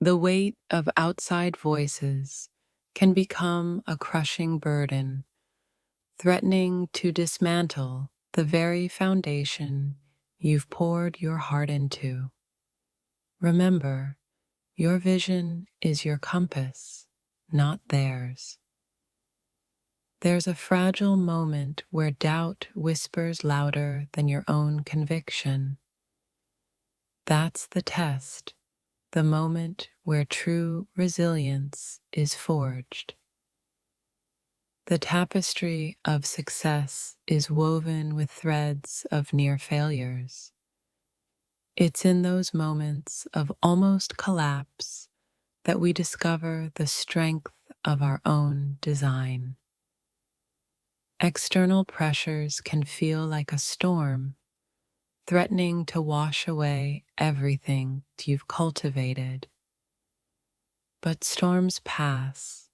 The weight of outside voices can become a crushing burden, threatening to dismantle the very foundation you've poured your heart into. Remember, your vision is your compass, not theirs. There's a fragile moment where doubt whispers louder than your own conviction. That's the test, the moment where true resilience is forged. The tapestry of success is woven with threads of near failures. It's in those moments of almost collapse that we discover the strength of our own design. External pressures can feel like a storm, threatening to wash away everything you've cultivated. But storms pass,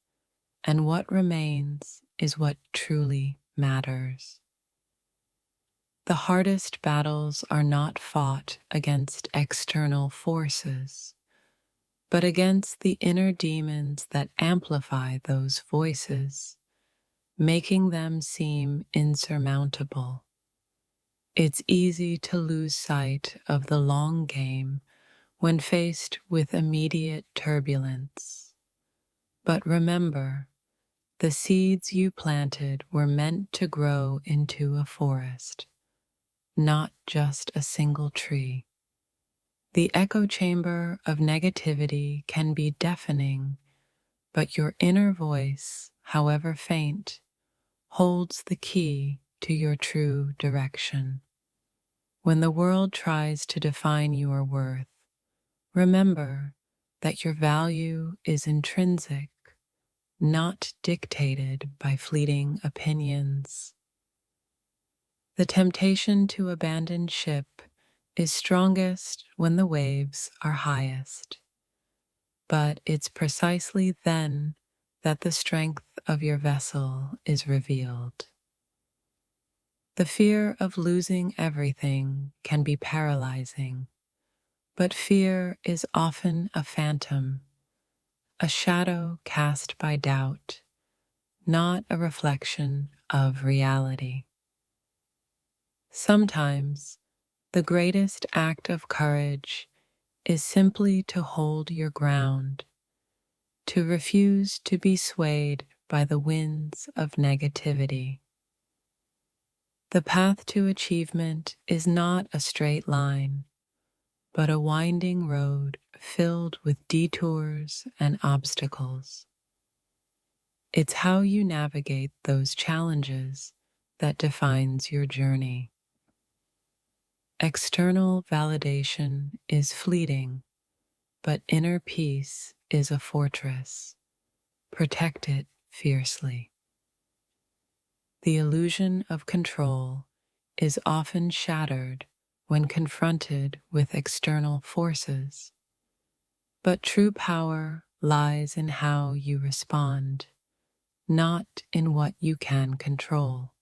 and what remains is what truly matters. The hardest battles are not fought against external forces, but against the inner demons that amplify those voices, making them seem insurmountable. It's easy to lose sight of the long game when faced with immediate turbulence. But remember, the seeds you planted were meant to grow into a forest, not just a single tree. The echo chamber of negativity can be deafening, but your inner voice, however faint, holds the key to your true direction. When the world tries to define your worth, remember that your value is intrinsic, not dictated by fleeting opinions. The temptation to abandon ship is strongest when the waves are highest, but it's precisely then that the strength of your vessel is revealed. The fear of losing everything can be paralyzing, but fear is often a phantom, a shadow cast by doubt, not a reflection of reality. Sometimes, the greatest act of courage is simply to hold your ground, to refuse to be swayed by the winds of negativity. The path to achievement is not a straight line, but a winding road filled with detours and obstacles. It's how you navigate those challenges that defines your journey. External validation is fleeting, but inner peace is a fortress. Protect it fiercely. The illusion of control is often shattered when confronted with external forces, but true power lies in how you respond, not in what you can control.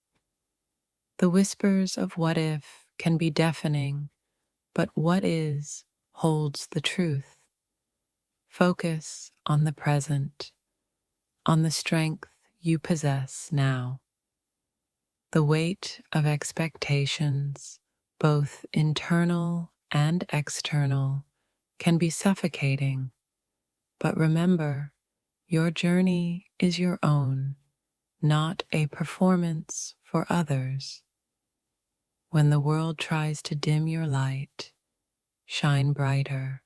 The whispers of what if can be deafening, but what is holds the truth. Focus on the present, on the strength you possess now. The weight of expectations, both internal and external, can be suffocating, but remember, your journey is your own, not a performance for others. When the world tries to dim your light, shine brighter.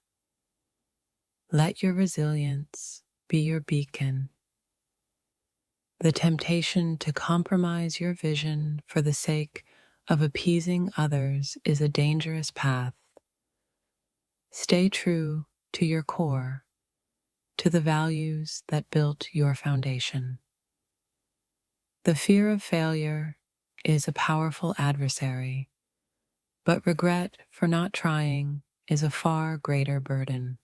Let your resilience be your beacon. The temptation to compromise your vision for the sake of appeasing others is a dangerous path. Stay true to your core, to the values that built your foundation. The fear of failure is a powerful adversary, but regret for not trying is a far greater burden.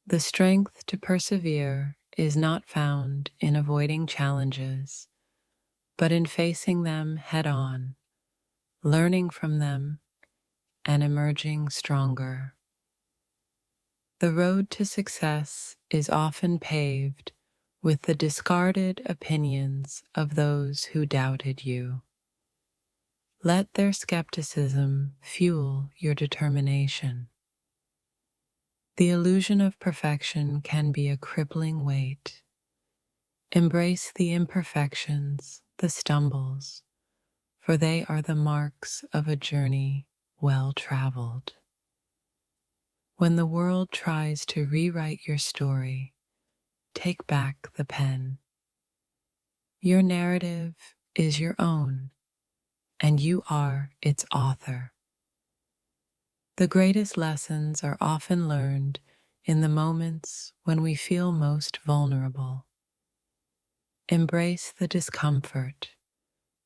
The strength to persevere is not found in avoiding challenges, but in facing them head on, learning from them, and emerging stronger. The road to success is often paved with the discarded opinions of those who doubted you. Let their skepticism fuel your determination. The illusion of perfection can be a crippling weight. Embrace the imperfections, the stumbles, for they are the marks of a journey well traveled. When the world tries to rewrite your story, take back the pen. Your narrative is your own, and you are its author. The greatest lessons are often learned in the moments when we feel most vulnerable. Embrace the discomfort,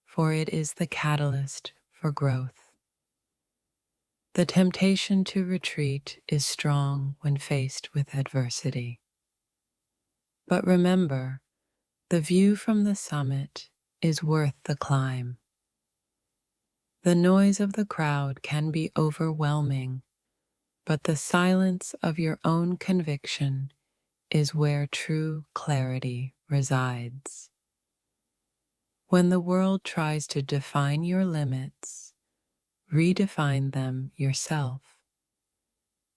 for it is the catalyst for growth. The temptation to retreat is strong when faced with adversity. But remember, the view from the summit is worth the climb. The noise of the crowd can be overwhelming, but the silence of your own conviction is where true clarity resides. When the world tries to define your limits, redefine them yourself.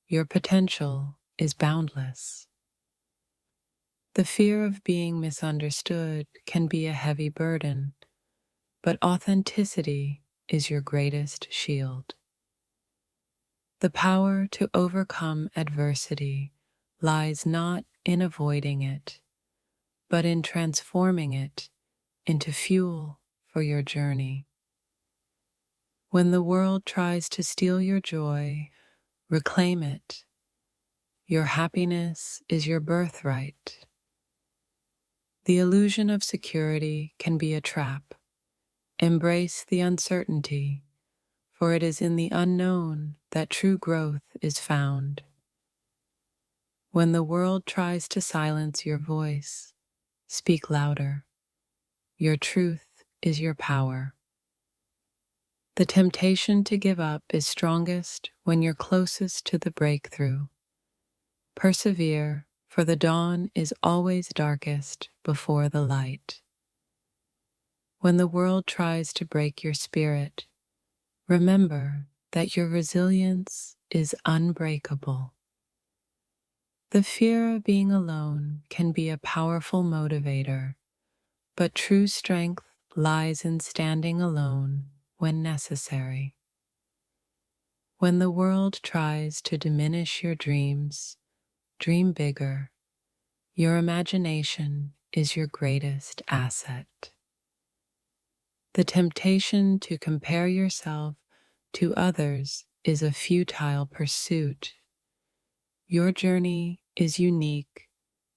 Your potential is boundless. The fear of being misunderstood can be a heavy burden, but authenticity is your greatest shield. The power to overcome adversity lies not in avoiding it, but in transforming it into fuel for your journey. When the world tries to steal your joy, reclaim it. Your happiness is your birthright. The illusion of security can be a trap. Embrace the uncertainty, for it is in the unknown that true growth is found. When the world tries to silence your voice, speak louder. Your truth is your power. The temptation to give up is strongest when you're closest to the breakthrough. Persevere, for the dawn is always darkest before the light. When the world tries to break your spirit, remember that your resilience is unbreakable. The fear of being alone can be a powerful motivator, but true strength lies in standing alone when necessary. When the world tries to diminish your dreams, dream bigger. Your imagination is your greatest asset. The temptation to compare yourself to others is a futile pursuit. Your journey is unique.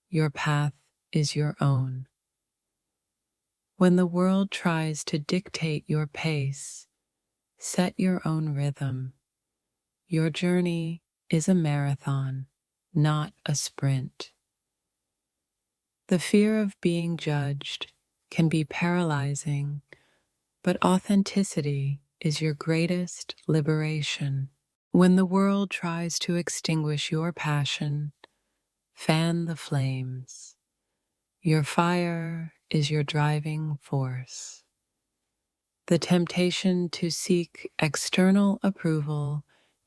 Your path is your own. When the world tries to dictate your pace, set your own rhythm. Your journey is a marathon, not a sprint. The fear of being judged can be paralyzing, but authenticity is your greatest liberation. When the world tries to extinguish your passion, fan the flames. Your fire is your driving force. The temptation to seek external approval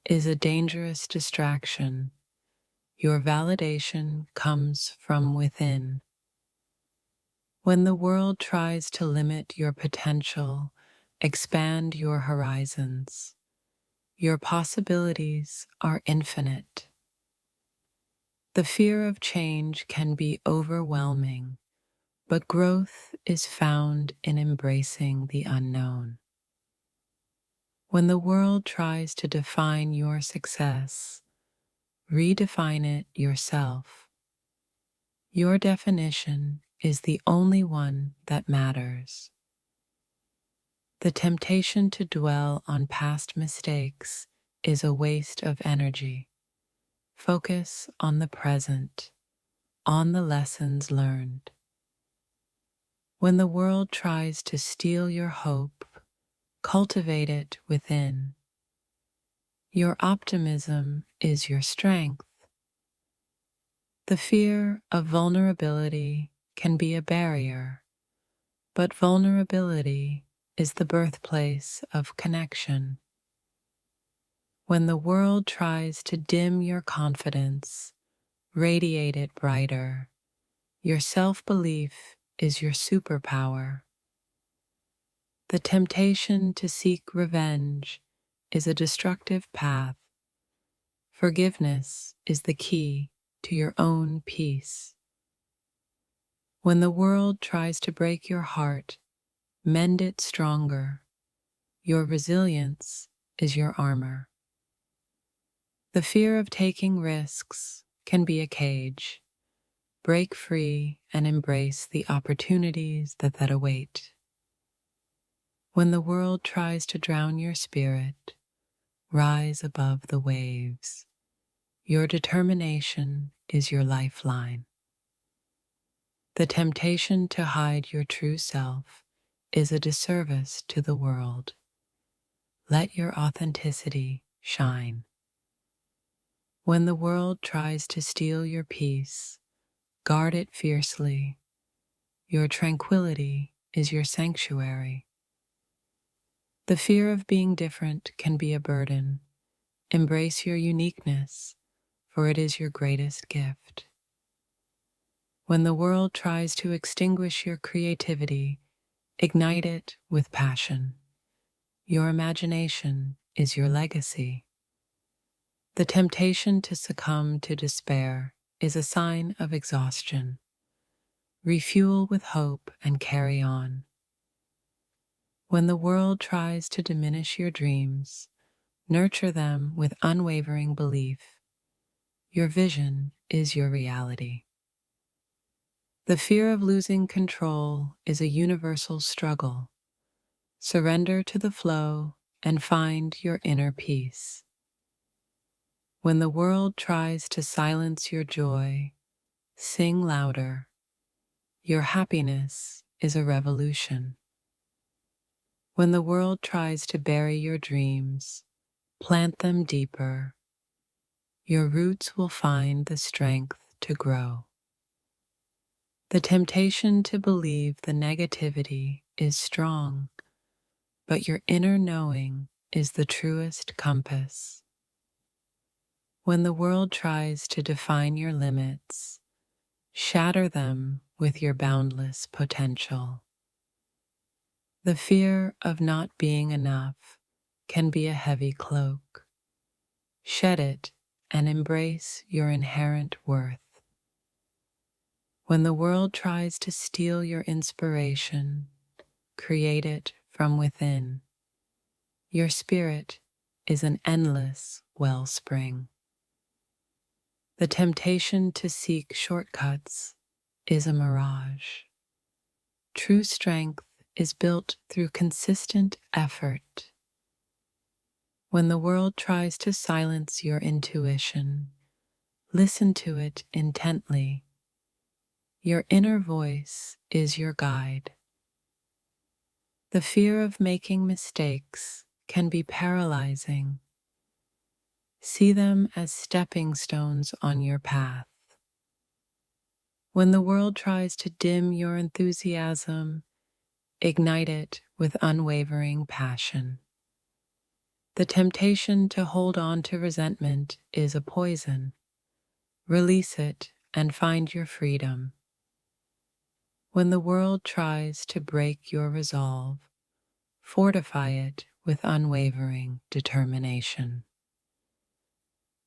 is a dangerous distraction. Your validation comes from within. When the world tries to limit your potential, expand your horizons. Your possibilities are infinite. The fear of change can be overwhelming, but growth is found in embracing the unknown. When the world tries to define your success, redefine it yourself. Your definition is the only one that matters. The temptation to dwell on past mistakes is a waste of energy. Focus on the present, on the lessons learned. When the world tries to steal your hope, cultivate it within. Your optimism is your strength. The fear of vulnerability can be a barrier, but vulnerability is the birthplace of connection. When the world tries to dim your confidence, radiate it brighter. Your self-belief is your superpower. The temptation to seek revenge is a destructive path. Forgiveness is the key to your own peace. When the world tries to break your heart, mend it stronger. Your resilience is your armor. The fear of taking risks can be a cage. Break free and embrace the opportunities that await. When the world tries to drown your spirit, rise above the waves. Your determination is your lifeline. The temptation to hide your true self is a disservice to the world. Let your authenticity shine. When the world tries to steal your peace, guard it fiercely. Your tranquility is your sanctuary. The fear of being different can be a burden. Embrace your uniqueness, for it is your greatest gift. When the world tries to extinguish your creativity, ignite it with passion. Your imagination is your legacy. The temptation to succumb to despair is a sign of exhaustion. Refuel with hope and carry on. When the world tries to diminish your dreams, nurture them with unwavering belief. Your vision is your reality. The fear of losing control is a universal struggle. Surrender to the flow and find your inner peace. When the world tries to silence your joy, sing louder. Your happiness is a revolution. When the world tries to bury your dreams, plant them deeper. Your roots will find the strength to grow. The temptation to believe the negativity is strong, but your inner knowing is the truest compass. When the world tries to define your limits, shatter them with your boundless potential. The fear of not being enough can be a heavy cloak. Shed it and embrace your inherent worth. When the world tries to steal your inspiration, create it from within. Your spirit is an endless wellspring. The temptation to seek shortcuts is a mirage. True strength is built through consistent effort. When the world tries to silence your intuition, listen to it intently. Your inner voice is your guide. The fear of making mistakes can be paralyzing. See them as stepping stones on your path. When the world tries to dim your enthusiasm, ignite it with unwavering passion. The temptation to hold on to resentment is a poison. Release it and find your freedom. When the world tries to break your resolve, fortify it with unwavering determination.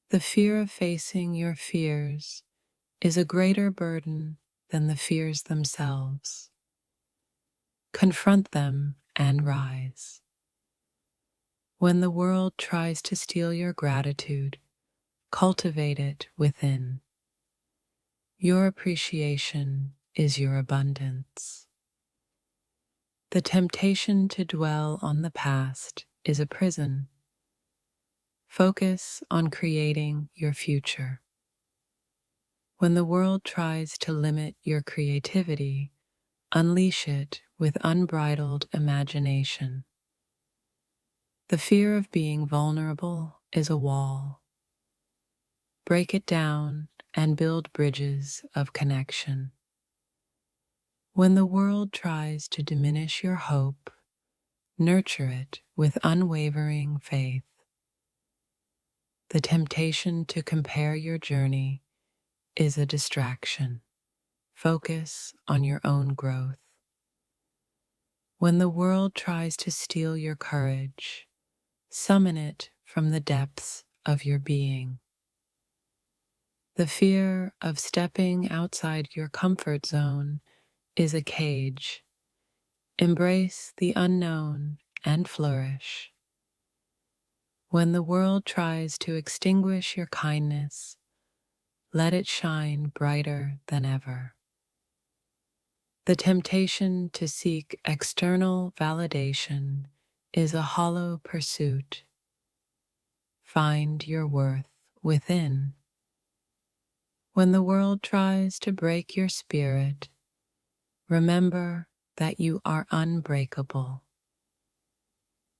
The fear of facing your fears is a greater burden than the fears themselves. Confront them and rise. When the world tries to steal your gratitude, cultivate it within. Your appreciation is your abundance. The temptation to dwell on the past is a prison. Focus on creating your future. When the world tries to limit your creativity, unleash it with unbridled imagination. The fear of being vulnerable is a wall. Break it down and build bridges of connection. When the world tries to diminish your hope, nurture it with unwavering faith. The temptation to compare your journey is a distraction. Focus on your own growth. When the world tries to steal your courage, summon it from the depths of your being. The fear of stepping outside your comfort zone is a cage. Embrace the unknown and flourish. When the world tries to extinguish your kindness, let it shine brighter than ever. The temptation to seek external validation is a hollow pursuit. Find your worth within. When the world tries to break your spirit, remember that you are unbreakable.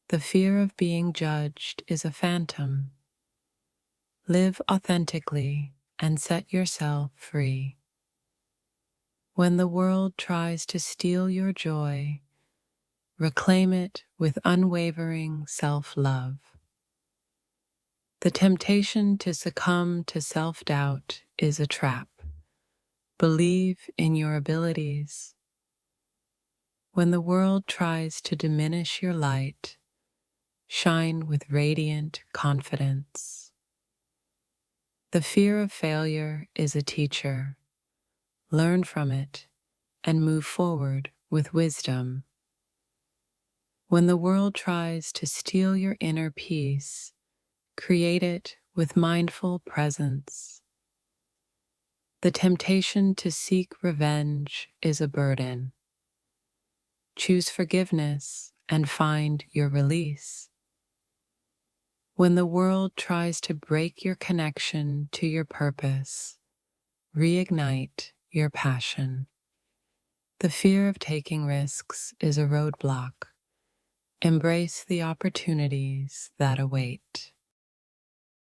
The fear of being judged is a phantom. Live authentically and set yourself free. When the world tries to steal your joy, reclaim it with unwavering self-love. The temptation to succumb to self-doubt is a trap. Believe in your abilities. When the world tries to diminish your light, shine with radiant confidence. The fear of failure is a teacher. Learn from it and move forward with wisdom. When the world tries to steal your inner peace, create it with mindful presence. The temptation to seek revenge is a burden. Choose forgiveness and find your release. When the world tries to break your connection to your purpose, reignite your passion. The fear of taking risks is a roadblock. Embrace the opportunities that await.